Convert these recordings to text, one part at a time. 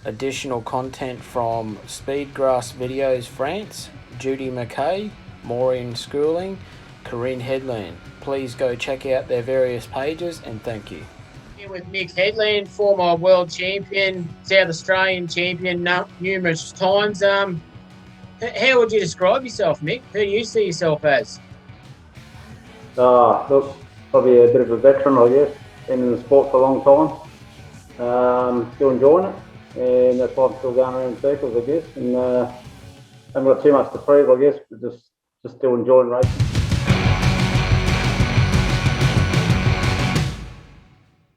Additional content from Speedgrass Videos France, Judy Mackay, Maureen Schooling, Karine Headland. Please go check out their various pages and thank you. Here with Mick Headland, former world champion, South Australian champion numerous times. How would you describe yourself, Mick? Who do you see yourself as? Look, probably a bit of a veteran, I guess. Been in the sport for a long time. Still enjoying it, and that's why I'm still going around in circles, I guess. And haven't got too much to prove, I guess, but just still enjoying racing.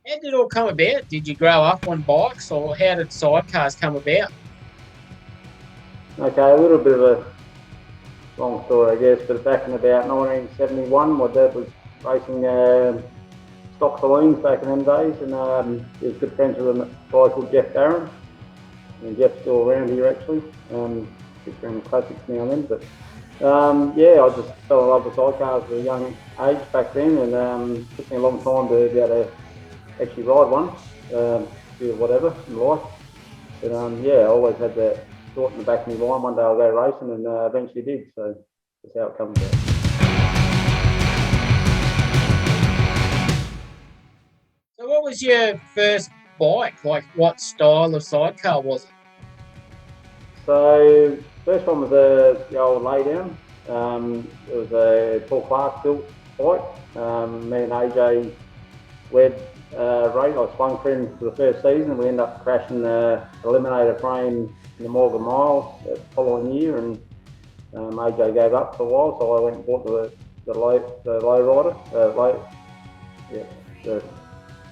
How did it all come about? Did you grow up on bikes, or how did sidecars come about? Okay, a little bit of a long story, I guess, but back in about 1971, my dad was racing stock saloons back in them days, and he was good friends with a guy called Jeff Barron, and Jeff's still around here actually. Sits around the classics now and then, but yeah, I just fell in love with sidecars at a young age back then, and it took me a long time to be able to actually ride one, do whatever in life. But yeah, I always had that thought in the back of my mind, one day I'll go racing, and eventually did, so that's how it comes about. So what was your first bike? Like, what style of sidecar was it? So first one was the old laydown. It was a Paul Clark built bike. Me and AJ Webb Wright, I swung for him for the first season. We ended up crashing the eliminator frame in the Morgan Mile the following year, and AJ gave up for a while, so I went and bought the low rider,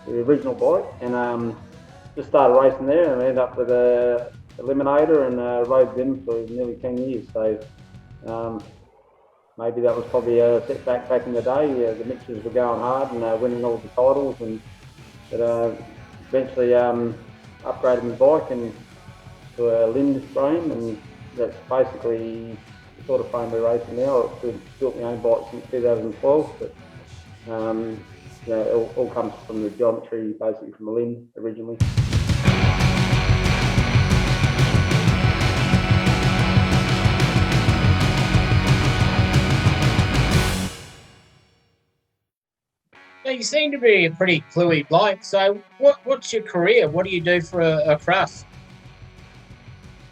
the original bike, and just started racing there, and ended up with a eliminator and rode them for nearly 10 years. So maybe that was probably a setback back in the day. The mixers were going hard and winning all the titles, and but eventually upgraded my bike and to a Lind frame, and that's basically the sort of frame we're racing now. I've built my own bike since 2012, but you know, it all comes from the geometry, basically from a Lind originally. So you seem to be a pretty cluey bloke. So what's your career? What do you do for a crust?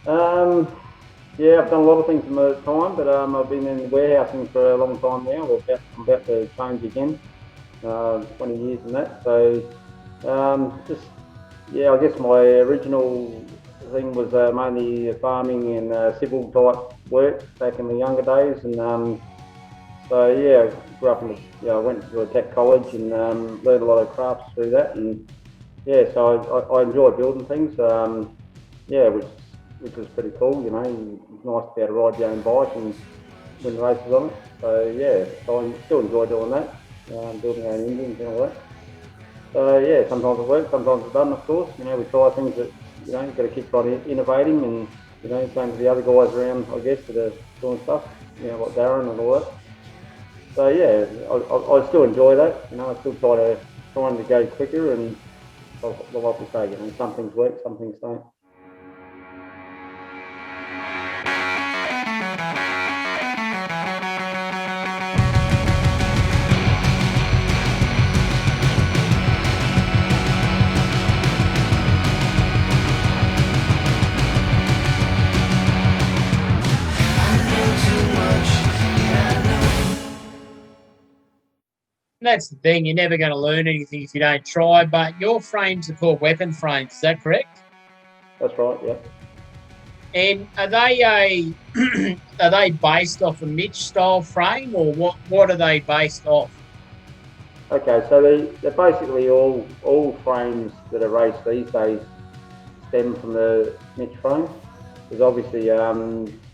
Yeah, I've done a lot of things in my time, but I've been in warehousing for a long time now. I'm about to change again, 20 years and that. So I guess my original thing was mainly farming and civil type work back in the younger days, and so yeah, I grew up in I went to a tech college and learned a lot of crafts through that, and yeah, so I enjoy building things. Yeah, which was pretty cool, you know. It's nice to be able to ride your own bike and win races on it. So yeah, so I still enjoy doing that, building our own engines and all that. So yeah, sometimes it works, sometimes it doesn't, of course. You know, we try things that, you know, you've got to keep on innovating, and, you know, same with the other guys around, I guess, that are doing stuff, you know, like Darren and all that. So yeah, I still enjoy that, you know. I still trying to go quicker, and like we say, you know, some things work, some things don't. That's the thing. You're never going to learn anything if you don't try. But your frames are called weapon frames. Is that correct? That's right. Yeah. And are they are they based off a Mitch style frame, or what are they based off? Okay, so they're basically all frames that are raced these days stem from the Mitch frame. There's obviously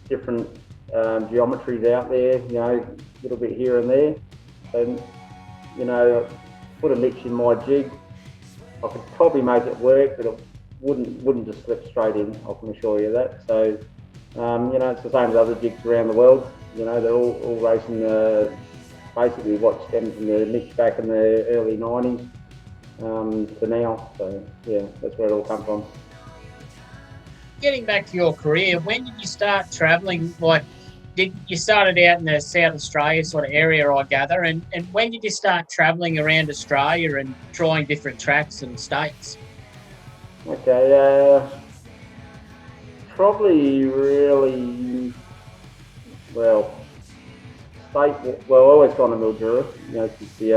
different geometries out there, you know, a little bit here and there. And you know, put a Mitch in my jig, I could probably make it work, but it wouldn't just slip straight in, I can assure you that. So, you know, it's the same as other jigs around the world. You know, they're all racing basically what stemmed from the Mitch back in the early 90s to now. So, yeah, that's where it all comes from. getting back to your career, when did you start travelling? Like, did you started out in the South Australia sort of area, I gather, and when did you start travelling around Australia and trying different tracks and states? Okay, probably really, well, state, well, I've always gone to Mildura, since the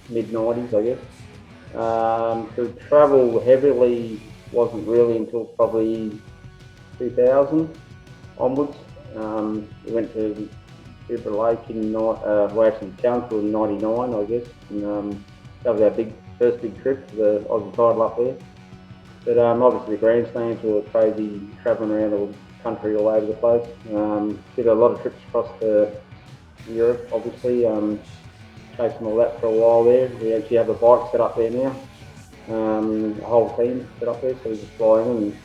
mid-90s, I guess. To travel heavily wasn't really until probably 2000 onwards. We went to Cooper Lake in, actually Townsville in 99, I guess. And that was our first big trip to the Aussie title up there. But obviously the grandstands were crazy, travelling around the country all over the place. Did a lot of trips across to Europe, obviously. Chasing all that for a while there. We actually have a bike set up there now. A whole team set up there, so we just fly in and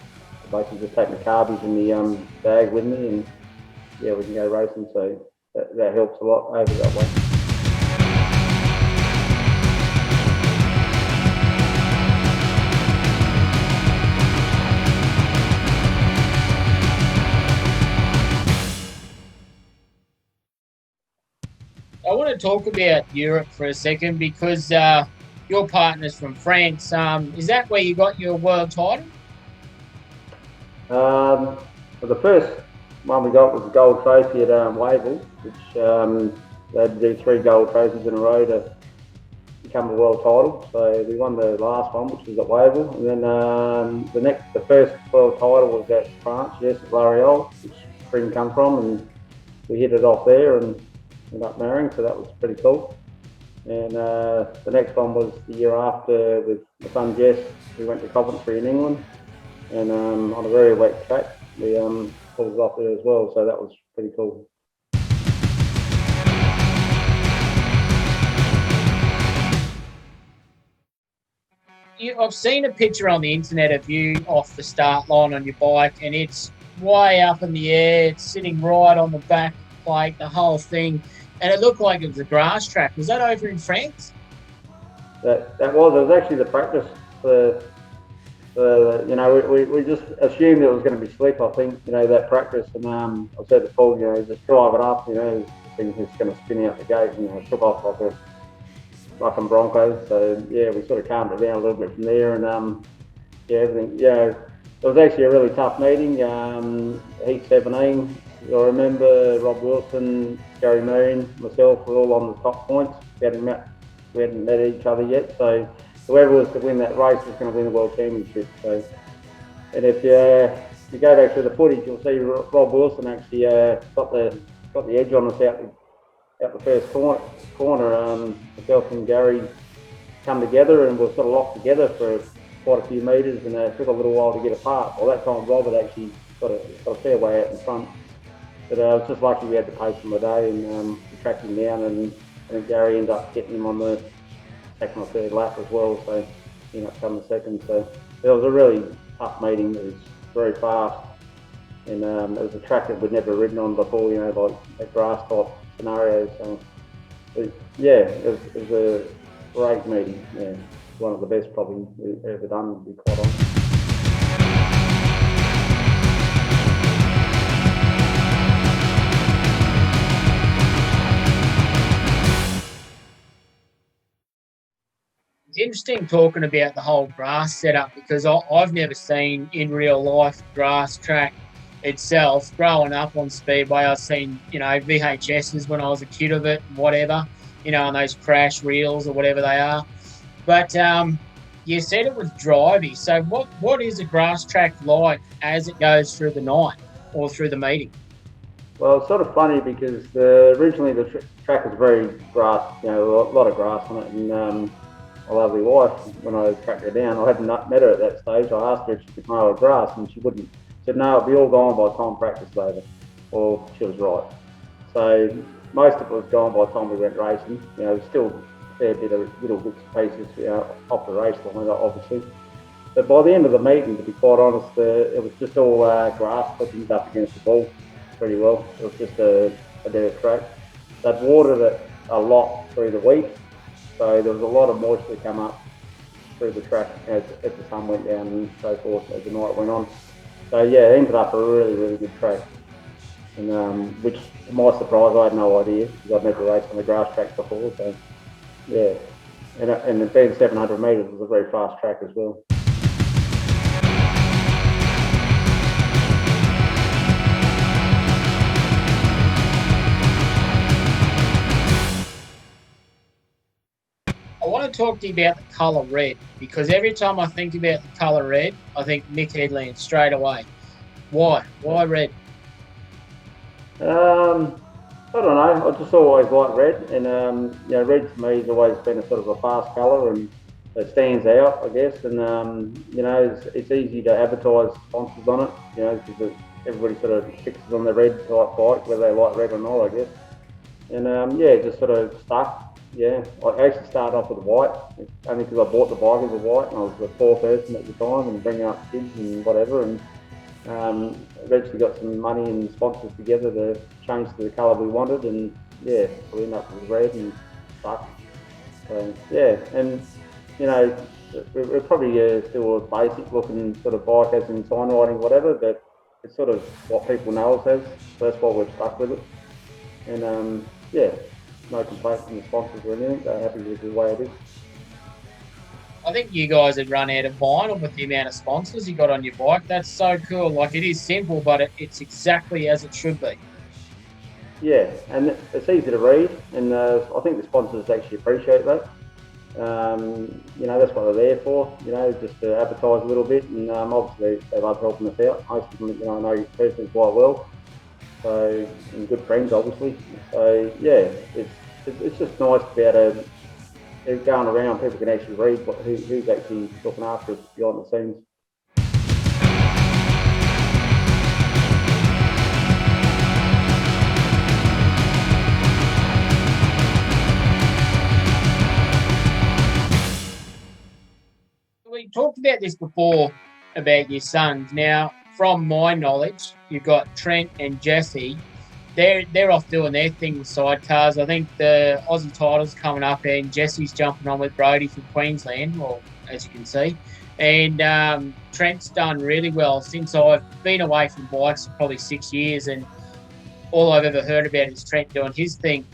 basically just take my carbies in the bag with me, and yeah, we can go racing. So that helps a lot over that way. I want to talk about Europe for a second because your partner's from France. Is that where you got your world title? Well, the first one we got was a gold trophy at Wavell, which they had to do 3 gold trophies in a row to become a world title. So we won the last one, which was at Wavell, and then the first world title was at France, yes, at L'Oreal, which Karine come from, and we hit it off there and ended up marrying, so that was pretty cool. And the next one was the year after with my son Jess. We went to Coventry in England, and on a very wet track, we pulled it off there as well, so that was pretty cool. I've seen a picture on the internet of you off the start line on your bike, and it's way up in the air. It's sitting right on the back plate, the whole thing, and it looked like it was a grass track. Was that over in France? That was. It was actually the practice for we just assumed it was going to be slick. I think that practice, and I said to Paul, just drive it up. The thing's just going to spin out the gate. It took off like a Bronco. So yeah, we sort of calmed it down a little bit from there, and everything. It was actually a really tough meeting. Heat 17. I remember Rob Wilson, Gary Moon, myself were all on the top points. We hadn't met each other yet, so whoever was to win that race was going to win the world championship. So, and if you go back to the footage, you'll see Rob Wilson actually got the edge on us out the first corner. Myself and Gary come together, and we were sort of locked together for quite a few metres, and it took a little while to get apart. Well, that time Rob had actually got a fair way out in front. But I was just lucky we had the pace on the day, and we tracked him down, and I think Gary ended up getting him on the second or third lap as well, so he ended up coming second. So it was a really tough meeting. It was very fast, and it was a track that we'd never ridden on before, like a grass type scenario. So it was a great meeting. Yeah, one of the best probably we've ever done, to be quite honest. It's interesting talking about the whole grass setup because I've never seen in real life grass track itself. Growing up on Speedway, I've seen, VHSs when I was a kid of it and whatever, and those crash reels or whatever they are. But you said it was drivey. So what is a grass track like as it goes through the night or through the meeting? Well, it's sort of funny because originally the track was very grass, a lot of grass on it, and my lovely wife, when I tracked her down, I hadn't met her at that stage. I asked her if she could mow her grass, and she wouldn't. She said, no, it'll be all gone by the time practice over. Well, she was right. So most of it was gone by the time we went racing. Still a fair bit of little bits and pieces, off the race line, obviously. But by the end of the meeting, to be quite honest, it was just all grass clippings up against the ball pretty well. It was just a dead track. They'd watered it a lot through the week. So there was a lot of moisture come up through the track as the sun went down and so forth as the night went on. So yeah, it ended up a really, really good track. And which, to my surprise, I had no idea because I'd never raced on the grass tracks before. So yeah, and it being 700 metres was a very fast track as well. I want to talk to you about the colour red, because every time I think about the colour red, I think Mick Headland straight away. Why? Why red? I don't know. I just always liked red, and red to me has always been a sort of a fast colour, and it stands out, I guess. And it's easy to advertise sponsors on it, because everybody sort of fixes on the red type bike, whether they like red or not, I guess. And it just sort of stuck. Yeah, I actually started off with white, only because I bought the bike as a white, and I was the poor person at the time, and bringing up kids and whatever, and eventually got some money and sponsors together to change to the colour we wanted, and yeah, we ended up with red and stuck. So yeah, and we're probably still a basic looking sort of bike as in sign riding, whatever, but it's sort of what people know us as, so that's why we've stuck with it. And yeah, no complaints from the sponsors or anything. They're happy with the way it is. I think you guys had run out of vinyl with the amount of sponsors you got on your bike. That's so cool. Like, it is simple, but it's exactly as it should be. Yeah, and it's easy to read, and I think the sponsors actually appreciate that. That's what they're there for, just to advertise a little bit, and obviously they love helping us out. Most of them, I know you personally quite well, so, and good friends, obviously. So yeah, it's just nice to be able to, going around, people can actually read who's actually looking after us behind the scenes. We talked about this before about your sons. Now, from my knowledge, you've got Trent and Jesse. They're off doing their thing with sidecars. I think the Aussie title's coming up, and Jesse's jumping on with Brody from Queensland, well, as you can see. And Trent's done really well since I've been away from bikes for probably 6 years, and all I've ever heard about is Trent doing his thing.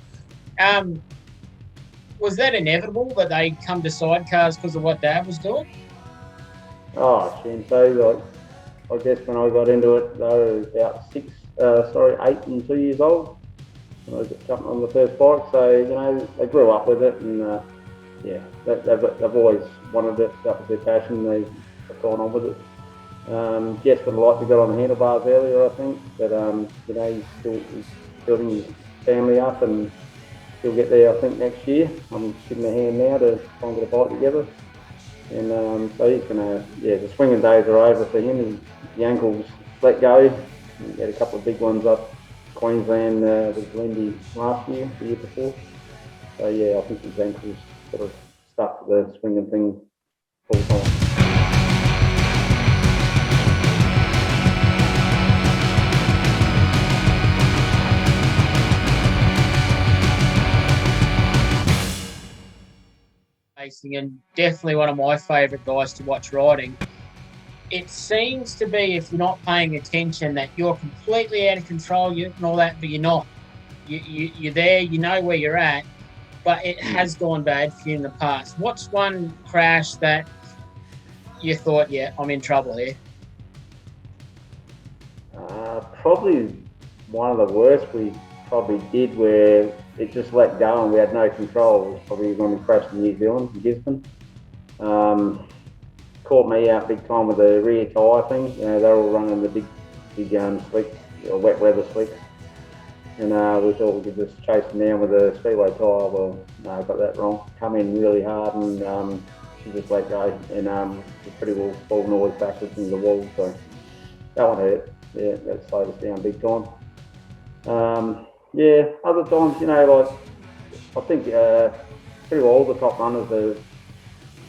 Was that inevitable that they come to sidecars because of what Dad was doing? Oh, Shinto, I guess when I got into it, they were about 8 and 2 years old when I was jumping on the first bike. So, they grew up with it, and they've always wanted it. That was their passion. They've gone on with it. Jess would have liked to get on the handlebars earlier, I think, but he's building his family up, and he'll get there, I think, next year. I'm giving him a hand now to try and get a bike together. And so he's going to, the swinging days are over for him, and the ankles let go. He had a couple of big ones up Queensland with Lindy last year, the year before. So yeah, I think his ankles sort of stuck to the swinging thing full time. And definitely one of my favourite guys to watch riding. It seems to be, if you're not paying attention, that you're completely out of control and all that, but you're not. You're there, you know where you're at, but it has gone bad for you in the past. What's one crash that you thought, yeah, I'm in trouble here? Probably one of the worst we probably did, where it just let go and we had no control. It was probably when we crashed in New Zealand, in Gisborne. Caught me out big time with the rear tyre thing. They're all running the big slicks, wet weather slicks. And we thought we could just chase them down with a speedway tyre. Well, no, I got that wrong. Come in really hard, and she just let go, and we pretty well fallen always backwards into the wall. So that one hurt. Yeah, that slowed us down big time. Other times, I think pretty well all the top runners are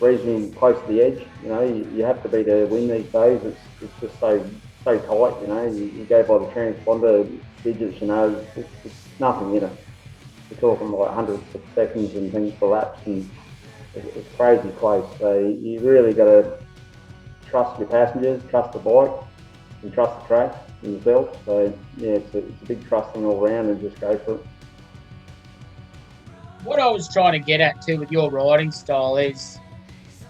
reasonably close to the edge. You have to be to win these days. It's just so tight. You go by the transponder digits. It's nothing. We're talking like hundreds of seconds and things for laps, and it's crazy close. So you really got to trust your passengers, trust the bike, you trust the track and yourself. So yeah, it's a big trust thing all around, and just go for it. What I was trying to get at too with your riding style is,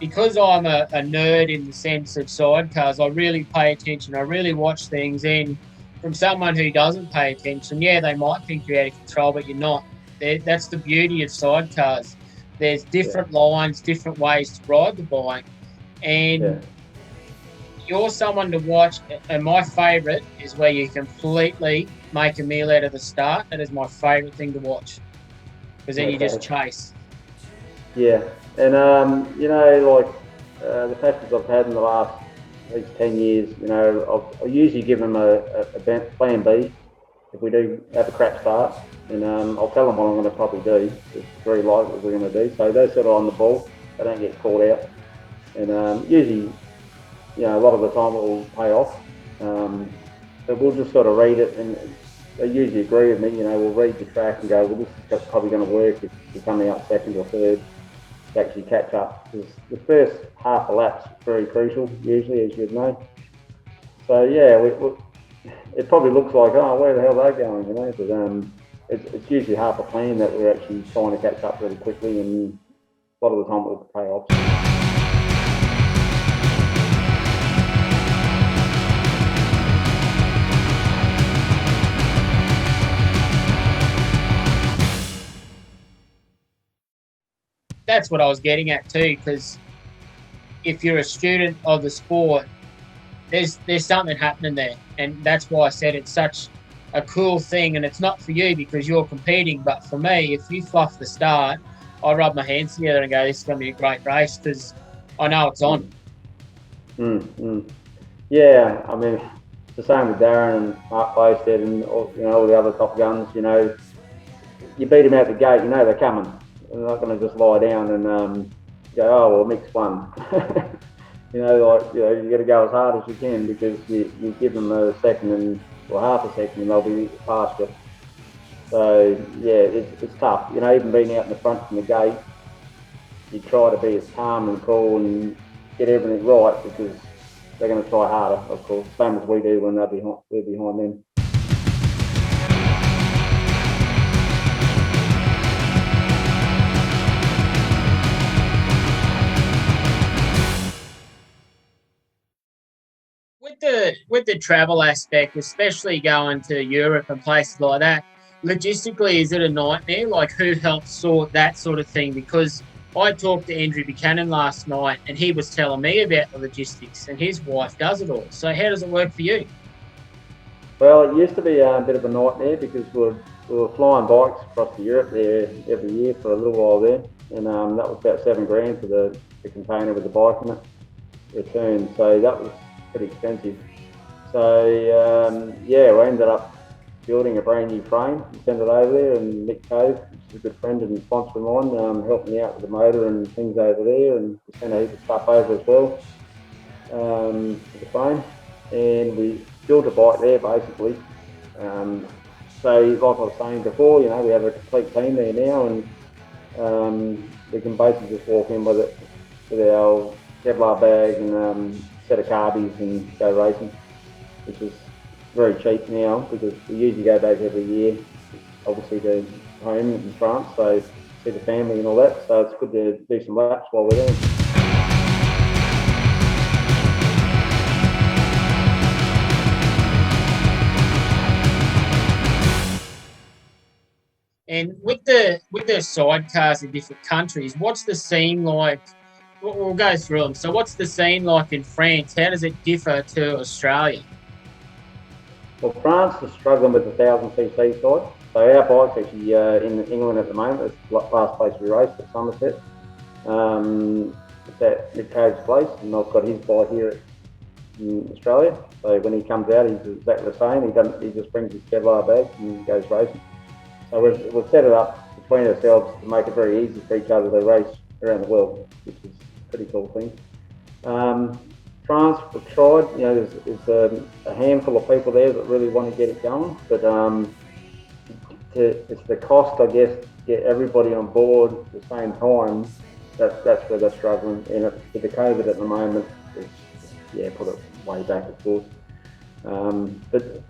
because I'm a nerd in the sense of sidecars, I really pay attention. I really watch things. And from someone who doesn't pay attention, yeah, they might think you're out of control, but you're not. That's the beauty of sidecars. There's different lines, different ways to ride the bike. And you're someone to watch. And my favourite is where you completely make a meal out of the start. That is my favourite thing to watch. Because then you just chase. Yeah, and you know, like the passions I've had in the last at least 10 years, you know, I usually give them a plan B if we do have a crap start, and I'll tell them what I'm going to probably do. It's very likely what we're going to do. So they're sort of on the ball. They don't get caught out, and usually, you know, a lot of the time it will pay off. But we'll just sort of read it, and they usually agree with me. You know, we'll read the track and go, well, this is probably going to work if you're coming out second or third to actually catch up. Because the first half a lap's very crucial, usually, as you'd know. So yeah, it probably looks like, oh, where the hell are they going, you know? But it's usually half a plan that we're actually trying to catch up really quickly, and a lot of the time it will pay off. That's what I was getting at too, because if you're a student of the sport, there's something happening there, and that's why I said it's such a cool thing. And it's not for you because you're competing, but for me, if you fluff the start, I rub my hands together and go, this is going to be a great race, because I know it's on. Yeah, I mean, it's the same with Darren and Mark Bowstead and you know, all the other top guns. You know, you beat them out the gate, you know they're coming. They're not going to just lie down and go, oh, well, Mick's won. You know, like, you know, you got to go as hard as you can, because you give them a second or half a second and they'll be past you. So, yeah, it's tough. You know, even being out in the front from the gate, you try to be as calm and cool and get everything right, because they're going to try harder, of course, same as we do when we're behind them. With the travel aspect, especially going to Europe and places like that, logistically, is it a nightmare? Like, who helps sort that sort of thing? Because I talked to Andrew Buchanan last night, and he was telling me about the logistics, and his wife does it all. So how does it work for you? Well, it used to be a bit of a nightmare, because we were flying bikes across to Europe there every year for a little while there, and that was about $7,000 for the container with the bike in it, return. So that was pretty expensive. So yeah, we ended up building a brand new frame and sent it over there, and Mick, which is a good friend and sponsor of mine, helped me out with the motor and things over there, and we sent a heap of stuff over as well with the frame, and we built a bike there basically. So like I was saying before, you know, we have a complete team there now, and we can basically just walk in with our Kevlar bag and set of carbies and go racing, which is very cheap now, because we usually go back every year, obviously to home in France, so see the family and all that, so it's good to do some laps while we're there. And with the sidecars in different countries, what's the scene like? We'll go through them. So what's the scene like in France? How does it differ to Australia? Well, France is struggling with the 1000cc side. So our bike's actually in England at the moment. It's the last place we raced at Somerset. It's at Mick Cave's place, and I've got his bike here in Australia. So when he comes out, he's exactly the same. He just brings his Kevlar bag and goes racing. So we've set it up between ourselves to make it very easy for each other to race around the world, which is a pretty cool thing. France, we've tried, you know, there's a handful of people there that really want to get it going, but it's the cost, I guess, to get everybody on board at the same time, that's where they're struggling. And with the COVID at the moment, it's put it way back, of course. But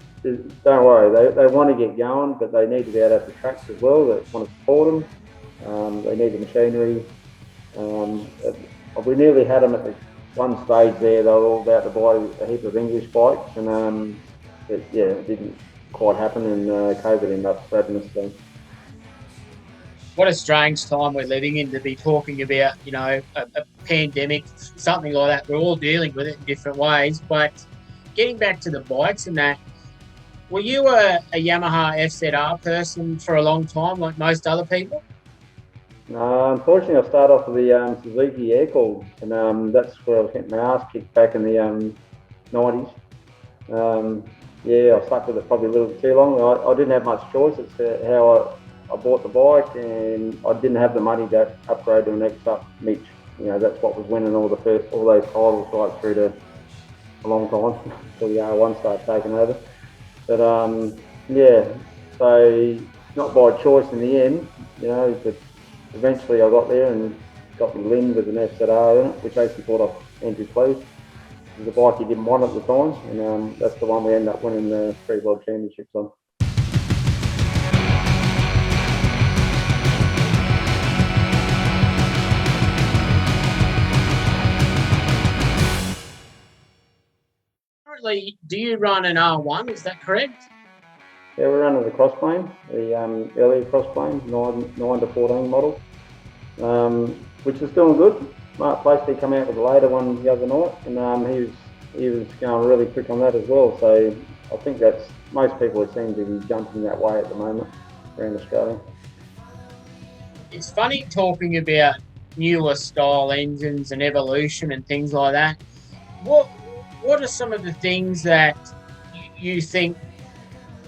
don't worry, they want to get going, but they need to be able to have the tracks as well that want to support them. They need the machinery. We nearly had them at the one stage there. They were all about to buy a heap of English bikes, and it didn't quite happen, and COVID ended up spreading us. So. What a strange time we're living in to be talking about, a pandemic, something like that. We're all dealing with it in different ways. But getting back to the bikes and that, were you a Yamaha FZR person for a long time, like most other people? No, unfortunately, I started off with the Suzuki Air Cooled, and that's where I was getting my ass kicked back in the 90s. I stuck with it probably a little too long. I didn't have much choice. It's how I bought the bike, and I didn't have the money to upgrade to an X-Up Mitch. That's what was winning all those titles right through to a long time until the R1 started taking over. But so not by choice in the end, but eventually I got there and got me Lynn with an FZR in it, which actually bought off Andrew Cleese. It was a bike he didn't want at the time, and that's the one we ended up winning the 3 World Championships on. Currently, do you run an R1? Is that correct? Yeah, we're running the crossplane, the earlier crossplane, 9 to 14 model, which is doing good. Mark Placey came out with a later one the other night, and he was going really quick on that as well. So I think that's most people seem to be jumping that way at the moment around Australia. It's funny talking about newer style engines and evolution and things like that. What are some of the things that you think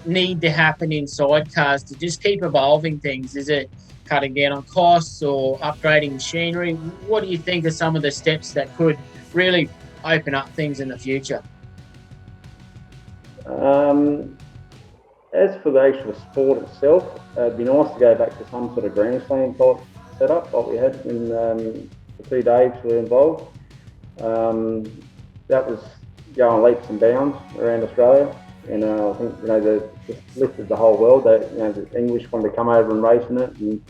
need to happen in sidecars to just keep evolving things? Is it cutting down on costs or upgrading machinery? What do you think are some of the steps that could really open up things in the future? As for the actual sport itself, it'd be nice to go back to some sort of grandstand type setup like we had in the 2 Daves were involved. That was going leaps and bounds around Australia, and I think that just lifted the whole world. The English wanted to come over and race in it, and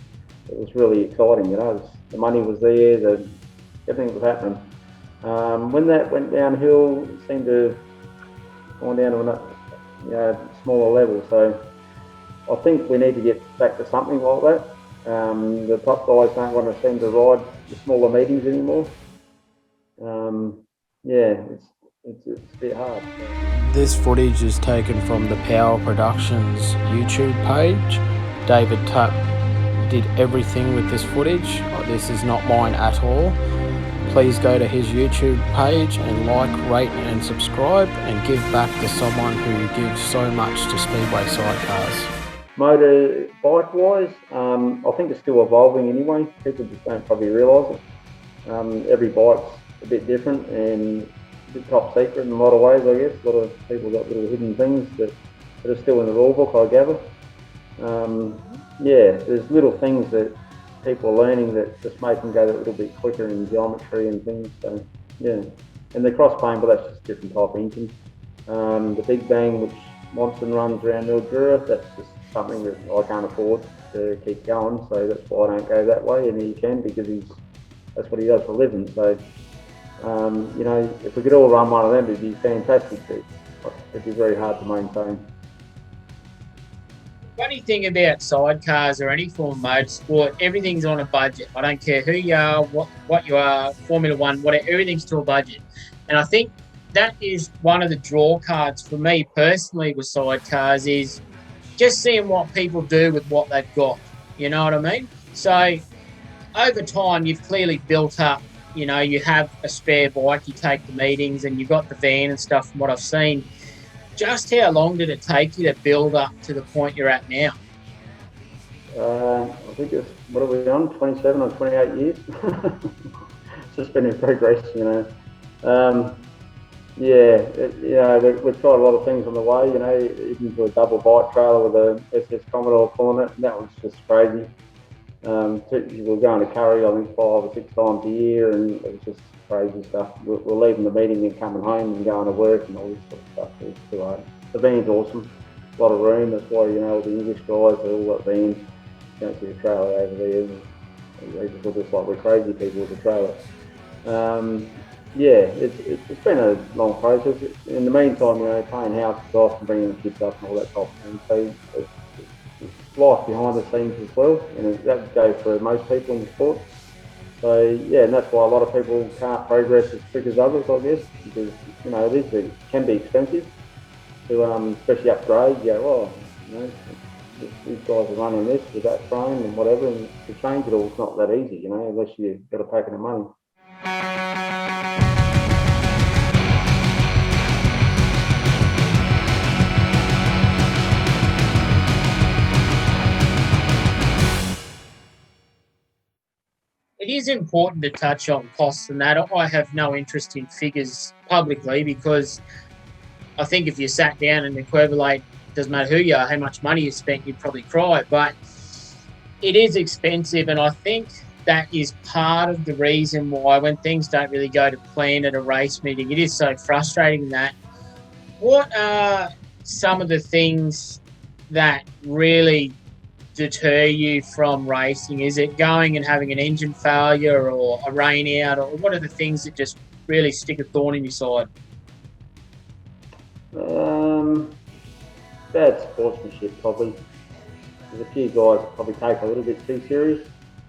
it was really exciting. The money was there, everything was happening. When that went downhill, it seemed to have gone down to a smaller level. So I think we need to get back to something like that. The top guys don't want to seem to ride the smaller meetings anymore. It's a bit hard. This footage is taken from the Power Productions YouTube page. David Tapp did everything with this footage. This is not mine at all. Please go to his YouTube page and like, rate and subscribe, and give back to someone who gives so much to Speedway sidecars. Motorbike wise, I think it's still evolving anyway. People just don't probably realise it. Every bike's a bit different and a bit top secret in a lot of ways, I guess. A lot of people got little hidden things that are still in the rule book, I gather. There's little things that people are learning that just make them go that little bit quicker in geometry and things. So and the cross plane, but that's just a different type of engine. The Big Bang, which Monson runs around Mildura, that's just something that I can't afford to keep going. So that's why I don't go that way, and he can because that's what he does for a living. So if we could all run one of them, it'd be fantastic. But it'd be very hard to maintain. Funny thing about sidecars or any form of motorsport, everything's on a budget. I don't care who you are, what you are, Formula One, whatever, everything's to a budget. And I think that is one of the draw cards for me personally with sidecars, is just seeing what people do with what they've got. You know what I mean? So over time, you've clearly built up, you have a spare bike, you take the meetings, and you've got the van and stuff from what I've seen. Just how long did it take you to build up to the point you're at now? I think it's, what are we on, 27 or 28 years? It's just been in progress, we've tried a lot of things on the way, even to a double bike trailer with a SS Commodore pulling it, and that was just crazy. We were going to Curry, I think, 5 or 6 times a year, and it was just crazy stuff. We're leaving the meeting and coming home and going to work and all this sort of stuff. It's too hard. The van's awesome. A lot of room. That's why, you know, the English guys, they all got vans. You don't see a trailer over there. They just look like we're crazy people with a trailer. Yeah, it's been a long process. In the meantime, you know, paying houses off and bringing the kids up and all that type of thing. So it's life behind the scenes as well, and that would go for most people in the sport. So yeah, and that's why a lot of people can't progress as quick as others, I guess, because, you know, it can be expensive to especially upgrade. You go, well, you know, these guys are running this with that frame and whatever, and to change it all is not that easy, you know, unless you've got a packet of money. It is important to touch on costs and that. I have no interest in figures publicly because I think if you sat down and equivalate, doesn't matter who you are, how much money you spent, you'd probably cry. But it is expensive, and I think that is part of the reason why when things don't really go to plan at a race meeting, it is so frustrating. That what are some of the things that really deter you from racing? Is it going and having an engine failure or a rain out, or what are the things that just really stick a thorn in your side? Bad sportsmanship, probably. There's a few guys that probably take a little bit too serious.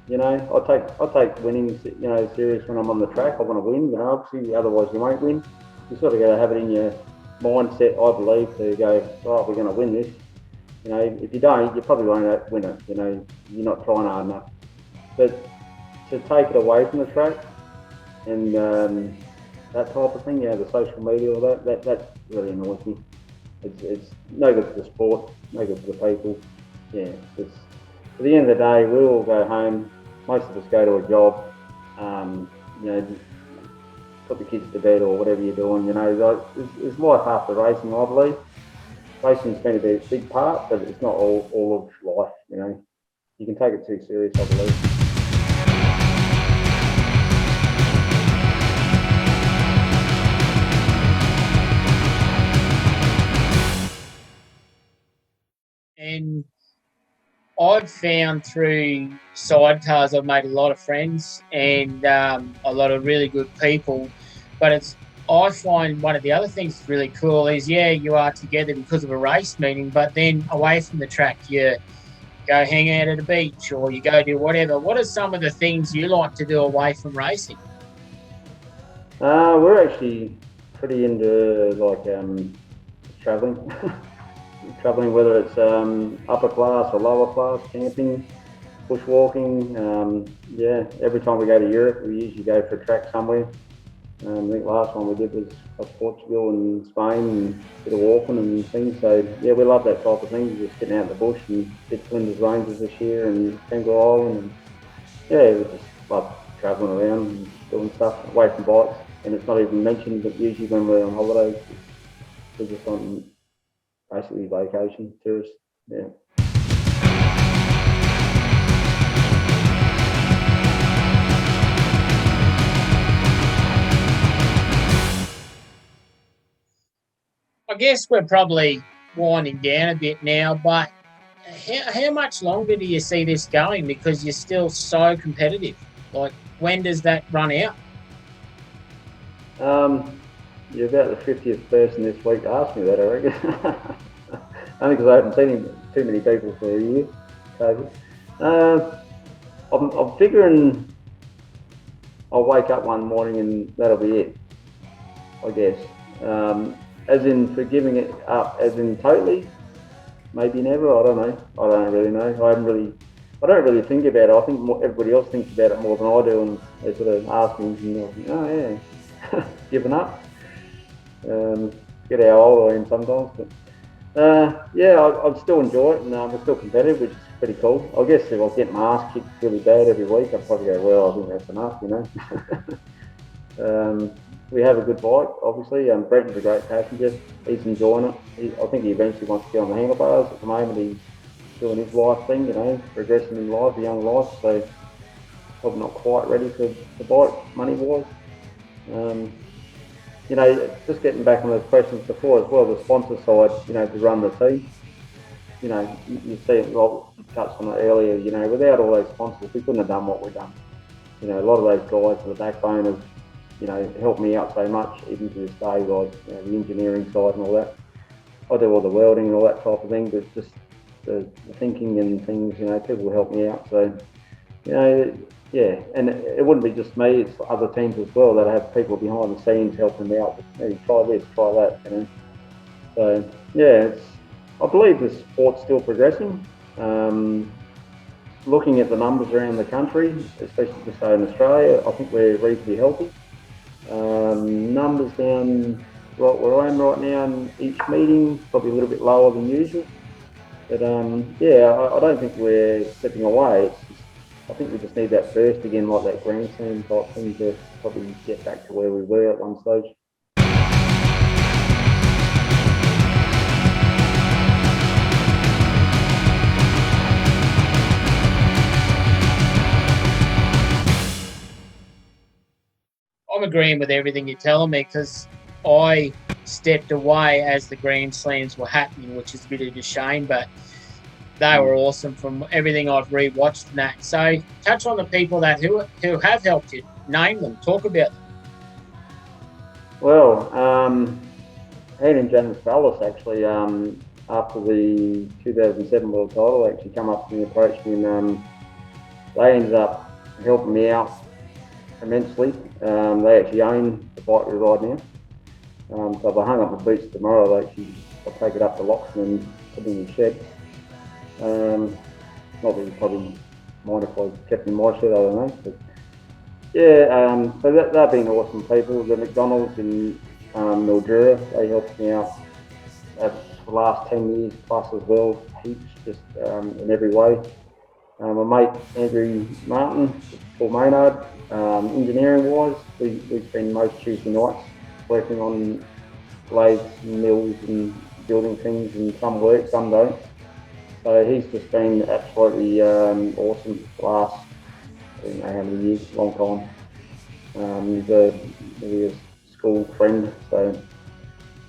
You know, I take winning, you know, serious when I'm on the track. I want to win, you know, obviously, otherwise you won't win. You sort of got to have it in your mindset, I believe, to go, right, we're going to win this. You know, if you don't, you probably won't win it. You know, you're not trying hard enough. But to take it away from the track and that type of thing, you know, the social media, all that really annoys me. It's no good for the sport, no good for the people. Yeah, at the end of the day, we all go home. Most of us go to a job. You know, put the kids to bed or whatever you're doing. You know, there's life after racing, I believe. Racing's been a big part, but it's not all of life, you know. You can take it too serious, I believe. And I've found through sidecars, I've made a lot of friends and a lot of really good people. But I find one of the other things that's really cool is, yeah, you are together because of a race meeting, but then away from the track, you go hang out at a beach or you go do whatever. What are some of the things you like to do away from racing? We're actually pretty into like travelling. Travelling, whether it's upper class or lower class, camping, bushwalking. Yeah, every time we go to Europe, we usually go for a track somewhere. I think last one we did was Portugal and Spain and a bit of walking and things. So yeah, we love that type of thing, just getting out in the bush and did Flinders Ranges this year and Kangaroo Island. And yeah, we just love travelling around and doing stuff away from bikes. And it's not even mentioned, but usually when we're on holidays, we're just on basically vacation, tourists, yeah. I guess we're probably winding down a bit now, but how much longer do you see this going? Because you're still so competitive. Like, when does that run out? You're about the 50th person this week to ask me that, I reckon. Only because I haven't seen too many people for a year, COVID. I'm figuring I'll wake up one morning and that'll be it, I guess. As in for giving it up, as in totally, maybe never. I don't know. I don't really know. I don't really think about it. I think everybody else thinks about it more than I do, and they sort of ask me, and they'll think, oh yeah, giving up. Get how old I am sometimes, but yeah, I'd still enjoy it, and we're still competitive, which is pretty cool. I guess if I was getting my ass kicked really bad every week, I'd probably go, well, I think that's enough, you know. We have a good bike, obviously. Brenton's a great passenger. He's enjoying it. I think he eventually wants to get on the handlebars. At the moment, he's doing his life thing, you know, progressing in life, a young life. So probably not quite ready for the bike, money-wise. You know, just getting back on those questions before as well, the sponsor side, you know, to run the team. You know, you see it, well, you touched on it earlier, you know, without all those sponsors, we couldn't have done what we've done. You know, a lot of those guys are the backbone of, you know, helped me out so much, even to this day, like, you know, the engineering side and all that. I do all the welding and all that type of thing, but just the thinking and things, you know, people help me out. So, you know, yeah, and it wouldn't be just me, it's other teams as well that have people behind the scenes helping me out. Maybe try this, try that, you know. So, yeah, I believe the sport's still progressing. Looking at the numbers around the country, especially just in Australia, I think we're reasonably healthy. Numbers down right where I am right now in each meeting, probably a little bit lower than usual. But yeah, I don't think we're slipping away. I think we just need that burst again, like that Grand Slam type thing, to probably get back to where we were at one stage. I'm agreeing with everything you're telling me, because I stepped away as the Grand Slams were happening, which is a bit of a shame, but they were awesome from everything I've rewatched and that. So touch on the people that who have helped you. Name them. Talk about them. Well, Ian and Janice Ballas actually, after the 2007 World Title, actually come up to me and approached me, and they ended up helping me out immensely. They actually own the bike we ride now. So if I hung up my boots tomorrow, I'll take it up to Loxton and put it in the shed. Not that you probably mind if I kept in my shed, I don't know. But yeah, so they've been awesome people. The McDonald's in Mildura, they helped me out for the last 10 years plus as well, heaps, just in every way. My mate Andrew Martin, Paul Maynard, engineering wise, we spend most Tuesday nights working on lathes and mills and building things, and some work, some don't. So he's just been absolutely awesome the last, I don't know how many years, long time. He's a school friend, so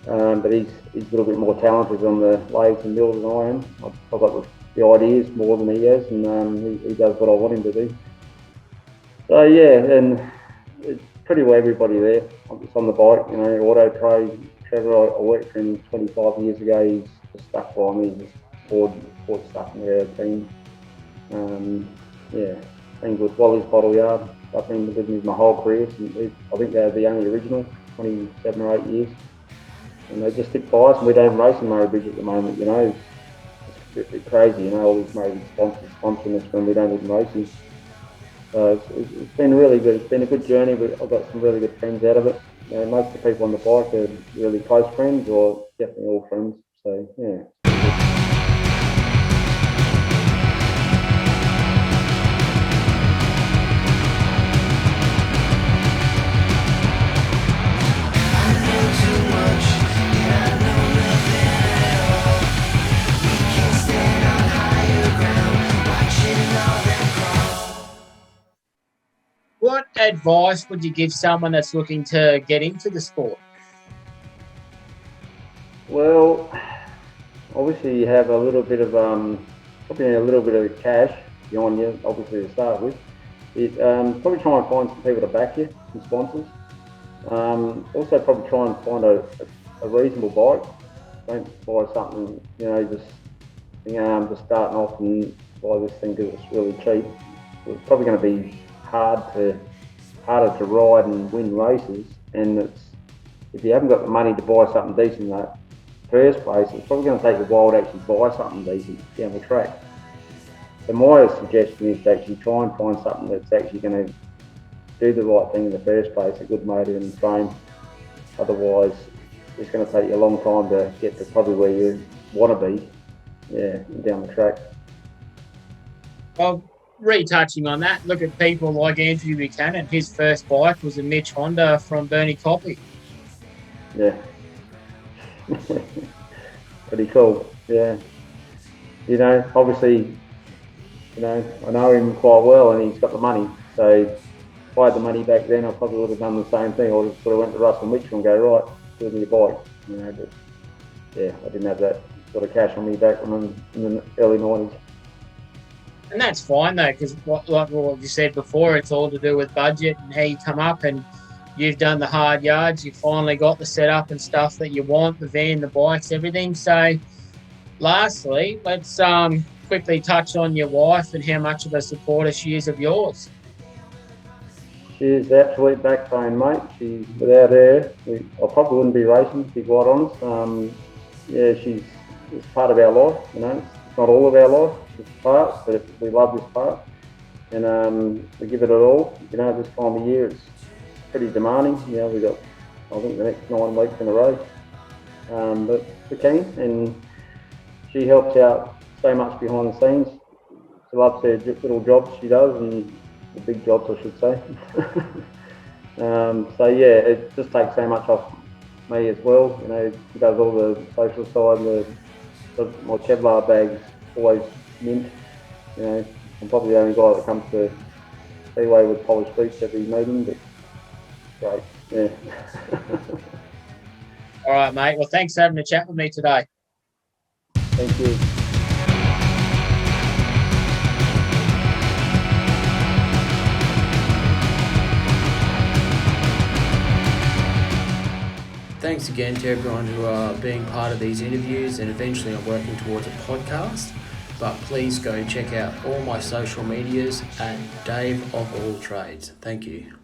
but he's a little bit more talented on the lathes and mills than I am. I've got the ideas more than he has, and he does what I want him to do. So yeah, and it's pretty well everybody there. I'm just on the bike, you know, auto trade. Trevor, I worked for him 25 years ago. He's just stuck by me, just poured stuff in the team. Yeah, been good. Wally's Bottle Yard, I've been with him my whole career. I think they're the only original, 27 or 8 years. And they just stick by us, and we don't race in Murray Bridge at the moment, you know. It's a bit crazy, you know, all these Murray sponsors sponsoring us when we don't even race them. So it's been really good. It's been a good journey. I've got some really good friends out of it. You know, most of the people on the bike are really close friends, or definitely all friends. So yeah. What advice would you give someone that's looking to get into the sport? Well, obviously you have a little bit of probably a little bit of cash behind you, obviously to start with. Probably try and find some people to back you, some sponsors. Also probably try and find a reasonable bike. Don't buy something, you know, just starting off and buy this thing because it's really cheap. It's probably going to be harder to ride and win races, and if you haven't got the money to buy something decent in that first place, it's probably going to take a while to actually buy something decent down the track. So my suggestion is to actually try and find something that's actually going to do the right thing in the first place, a good motor and frame. Otherwise, it's going to take you a long time to get to probably where you want to be, yeah, down the track. Well, retouching on that, look at people like Andrew Buchanan. His first bike was a Mitch Honda from Bernie Coppy. Yeah. Pretty cool, yeah. You know, obviously, you know, I know him quite well and he's got the money. So, if I had the money back then, I probably would have done the same thing. I would have sort of went to Russell Mitchell and go, right, build me a bike. But yeah, I didn't have that sort of cash on me back when in the early 90s. And that's fine though, because like what you said before, it's all to do with budget and how you come up, and you've done the hard yards. You finally got the setup and stuff that you want, the van, the bikes, everything. So lastly, let's quickly touch on your wife and how much of a supporter she is of yours. She's the absolute backbone, mate. Without her, I probably wouldn't be racing, to be quite honest. Yeah, she's part of our life, It's not all of our life, it's part, but we love this part. And we give it all. This time of year, it's pretty demanding. We've got, I think, the next 9 weeks in a row. But we're keen, and she helps out so much behind the scenes. She loves her little jobs she does, and the big jobs, I should say. So yeah, it just takes so much off me as well. She does all the social side. My Kevlar bag's always mint. I'm probably the only guy that comes to Speedway with polished boots every meeting, but great, yeah. All right, mate. Well, thanks for having a chat with me today. Thank you. Thanks again to everyone who are being part of these interviews, and eventually I'm working towards a podcast. But please go check out all my social medias at Dave of All Trades. Thank you.